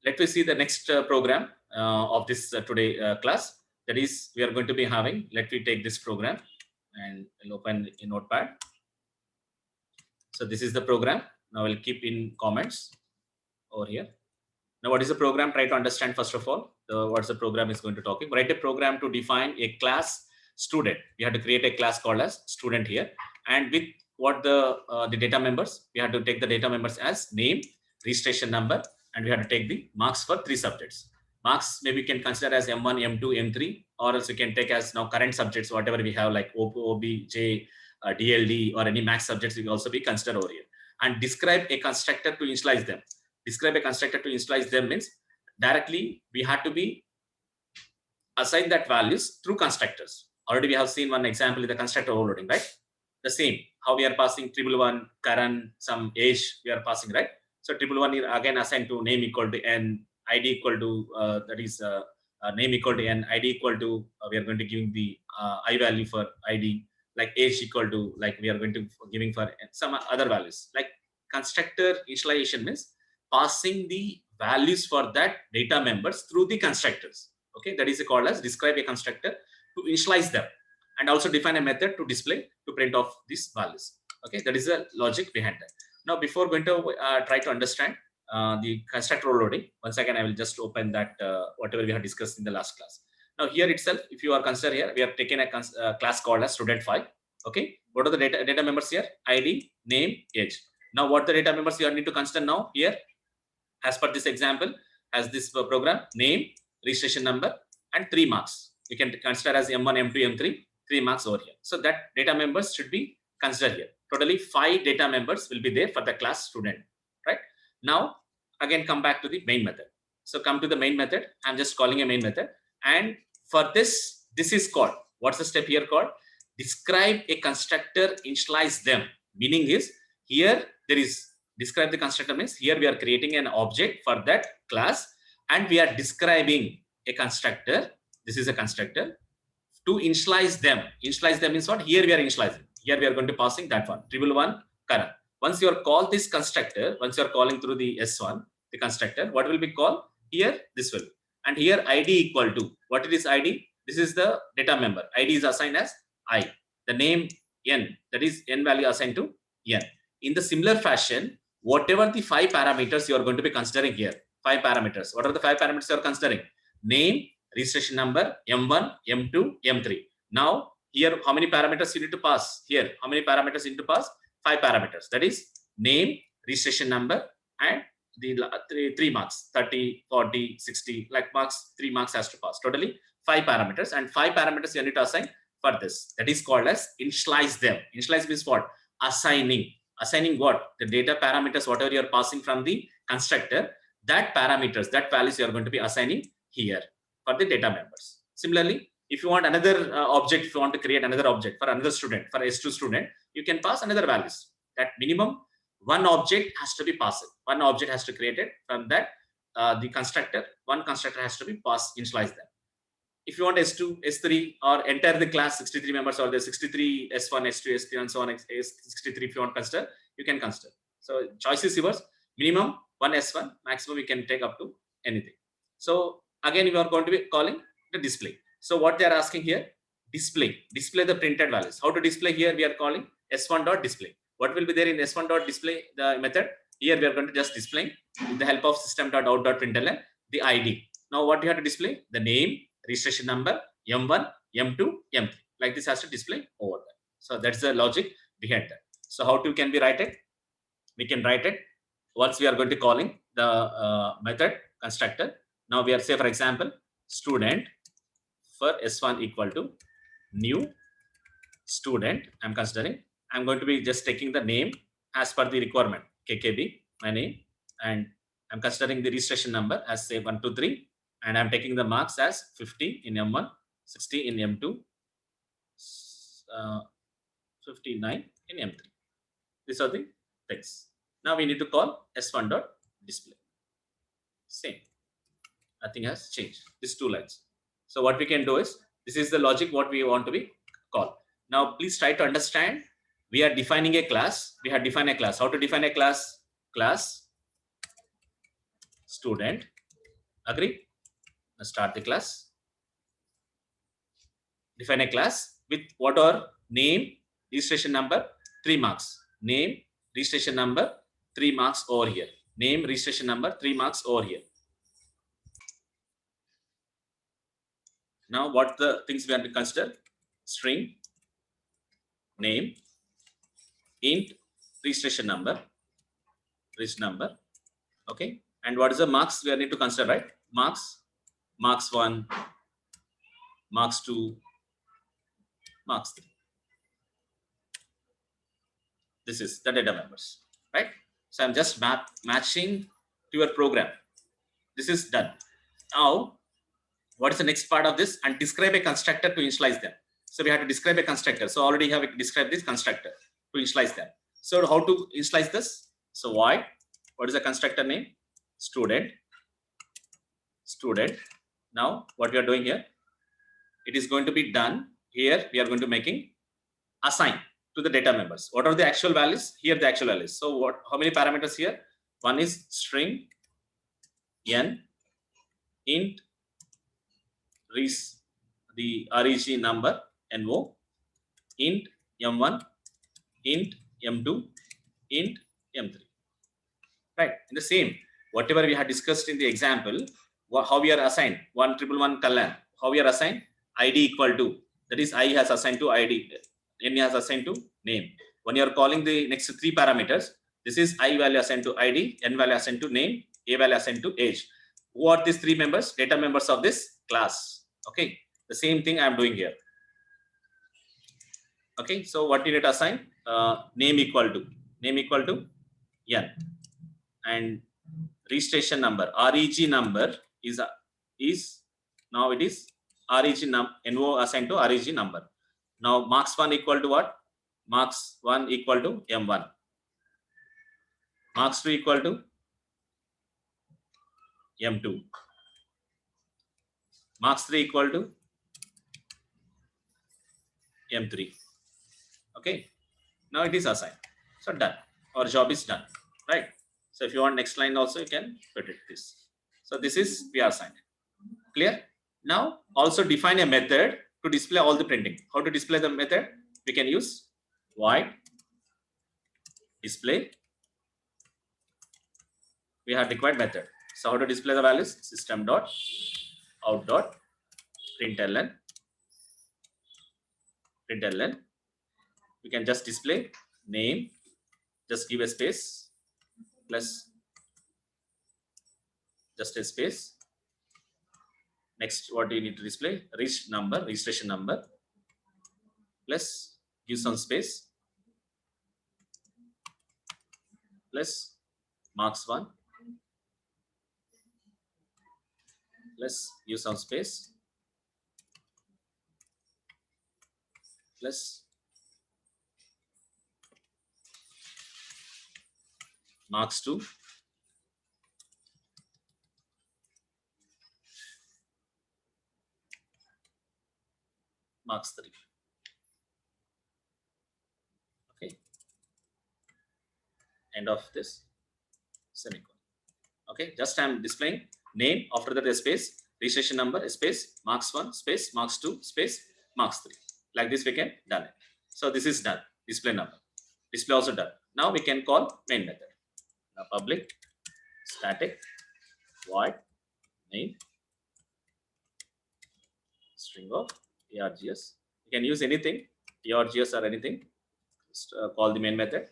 let me see the next program of this today class. That is, we are going to be having. Let me take this program and I'll open in Notepad. So this is the program. Now I'll keep in comments over here. Now, what is the program? Try to understand first of all. What's the program is going to talk. Write a program to define a class student. We have to create a class called as student here, and with what the data members, we have to take the data members as name, registration number, and we have to take the marks for 3 subjects. Marks maybe we can consider as M1, M2, M3, or else we can take as now current subjects, whatever we have like OBJ, DLD, or any max subjects. We can also be considered over here, and describe a constructor to initialize them. Describe a constructor to initialize them means directly we had to be assign that values through constructors. Already we have seen one example in the constructor overloading, right? The same, how we are passing 111, current, some age we are passing, right? So 111 is again assigned to name equal to n, ID equal to that is name equal to n, ID equal to we are going to give the I value for ID, like age equal to like we are going to giving for some other values. Like constructor initialization means passing the values for that data members through the constructors. Okay, that is called as describe a constructor to initialize them, and also define a method to display to print off these values. Okay, that is the logic behind that. Now, before going to try to understand the constructor overloading, once again I will just open that whatever we have discussed in the last class. Now here itself, if you are considered here, we are taking a class called as student5. Okay, what are the data members here? ID, name, age. Now what the data members you need to consider now here, as per this example, as this program, name, registration number, and 3 marks. We can consider as M1, M2, M3, 3 marks over here. So that data members should be considered here. Totally 5 data members will be there for the class student, right? Now, again, come back to the main method. So come to the main method. I'm just calling a main method. And for this is called, what's the step here called? Describe a constructor, initialize them. Meaning is, here there is describe the constructor means here we are creating an object for that class and we are describing a constructor. This is a constructor to initialize them. Initialize them means what? Here we are initializing. Here we are going to passing that one, 111 current. Once you are called this constructor, once you are calling through the S1, the constructor, what will be called? Here, this will. And here ID equal to, what it is ID? This is the data member. ID is assigned as I. The name N, that is N value assigned to N. In the similar fashion, whatever the 5 parameters you are going to be considering here, 5 parameters. What are the 5 parameters you are considering? Name, registration number, M1, M2, M3. Now, here, how many parameters you need to pass? Here, how many parameters you need to pass? 5 parameters. That is name, registration number, and the 3 marks, 30, 40, 60, like marks, 3 marks has to pass. Totally 5 parameters, and 5 parameters you need to assign for this. That is called as initialize them. Initialize means what? Assigning. Assigning what? The data parameters, whatever you are passing from the constructor, that parameters, that values you are going to be assigning here for the data members. Similarly, if you want another object, if you want to create another object for another student, for S2 student, you can pass another values. That minimum one object has to be passed. One object has to create it from that the constructor. One constructor has to be passed, initialize them. If you want S2, S3, or entire the class 63 members, or the 63 S1, S2, S3, and so on, S63, if you want to consider, you can consider. So choice is yours. Minimum one S1, maximum we can take up to anything. So again, we are going to be calling the display. So what they are asking here, display the printed values. How to display here? We are calling S1.display. What will be there in S1.display, the method? Here we are going to just display with the help of system.out.println the ID. Now what you have to display? The name, registration number, M1, M2, M3. Like this has to display over there. So that's the logic behind that. So how can we write it? We can write it once we are going to calling the method constructor. Now we are, say for example, student for S1 equal to new student. I'm considering. I'm going to be just taking the name as per the requirement, KKB, my name, and I'm considering the registration number as say 123, and I'm taking the marks as 50 in M1, 60 in M2, 59 in M3. These are the things. Now we need to call S1.display. Same. Nothing has changed. These 2 lines. So what we can do is, this is the logic what we want to be called. Now please try to understand. We are defining a class. We have defined a class. How to define a class? Class student. Agree? Let's start the class. Define a class with what are name, registration number, 3 marks. Name, registration number, 3 marks over here. Name, registration number, 3 marks over here. Now, what the things we have to consider? String, name, int, registration number, okay. And what is the marks we need to consider, right? Marks 1, marks 2, marks 3. This is the data members, right? So I'm just matching to your program. This is done. Now, what is the next part of this? And describe a constructor to initialize them. So we have to describe a constructor. So already have to describe this constructor to initialize them. So how to initialize this? So void, what is the constructor name? Student. Now what we are doing here, it is going to be done here. We are going to making assign to the data members. What are the actual values? Here the actual values. So what? How many parameters here? One is string n, int the reg number no, int m1, int m2, int m3. Right. In the same, whatever we had discussed in the example, how we are assigned 1111 Kalyan, how we are assigned id equal to, that is I has assigned to id, n has assigned to name. When you are calling the next 3 parameters, this is I value assigned to id, n value assigned to name, a value assigned to age. Who are these 3 members? Data members of this class. Okay. The same thing I am doing here. Okay. So what you need to assign? Name equal to n, and registration number, reg number is now it is reg no assigned to reg number. Now marks 1 equal to what? Marks 1 equal to m1. Marks 2 equal to m2. Marks 3 equal to m3. Okay. Now it is assigned. So done. Our job is done. Right. So if you want next line also, you can put it this. So this is we are assigned. Clear? Now also define a method to display all the printing. How to display the method? We can use void display. We have required method. So how to display the values? System dot out dot println. We can just display name. Just give a space plus just a space. Next, what do you need to display? Registration number plus give some space plus marks 1 plus give some space plus marks 2 marks 3. Okay. End of this semicolon. Okay. Just I am displaying name, after that a space, registration number, a space, marks 1, space, marks 2, space, marks 3. Like this we can done it. So this is done. Display number. Display also done. Now we can call main method. Now public static void main string of args. You can use anything, args or anything. Just call the main method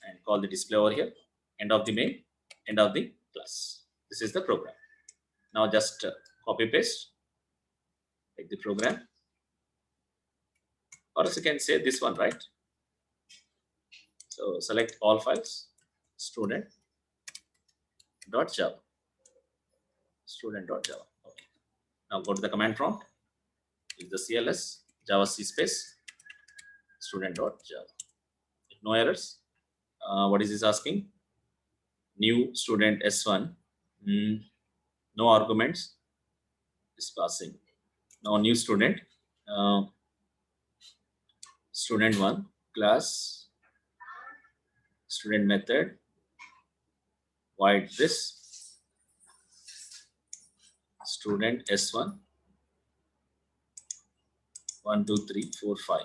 and call the display over here. End of the main, end of the class. This is the program. Now just copy paste, take the program, or else you can say this one, right? So select all files, student.java. Okay. Now go to the command prompt. Use the CLS Java C space student.java. No errors. What is this asking? New student S1. No arguments. Is passing. Now new student. Student 1 class student method void this student S1, 1, 2, 3, 4, 5.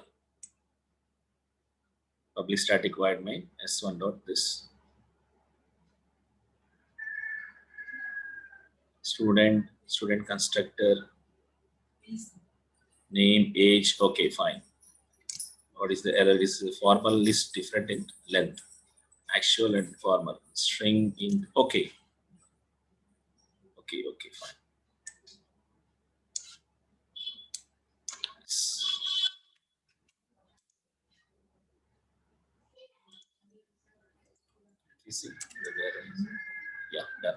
Public static void main S1 dot this. Student constructor, name, age. Okay, fine. What is the error? Is the formal list different in length? Actual and formal. String in. Okay. Okay, fine. You see, yeah, done.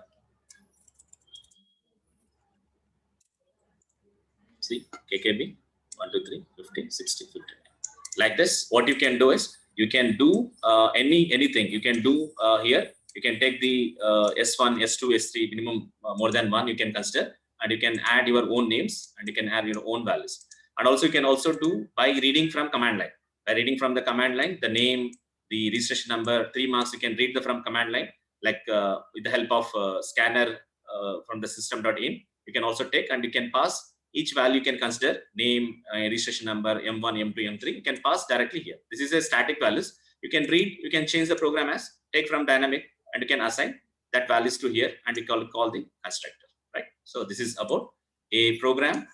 See, KKB 1, 2, 3, 15, 16, 15. Like this, what you can do is you can do anything. You can do here. You can take the S1, S2, S3 minimum more than one. You can consider, and you can add your own names, and you can add your own values. And also you can also do by reading from command line. By reading from the command line, the name, the registration number, 3 marks. You can read from command line, like with the help of scanner from the system.in. You can also take and you can pass. Each value you can consider name, registration number, M1, M2, M3. You can pass directly here. This is a static values. You can read, you can change the program as take from dynamic, and you can assign that values to here, and you call the constructor, right? So this is about a program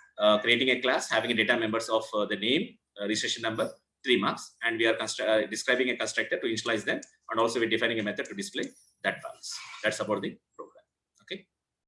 creating a class having a data members of the name, registration number, 3 marks, and we are describing a constructor to initialize them, and also we're defining a method to display that values. That's about the program.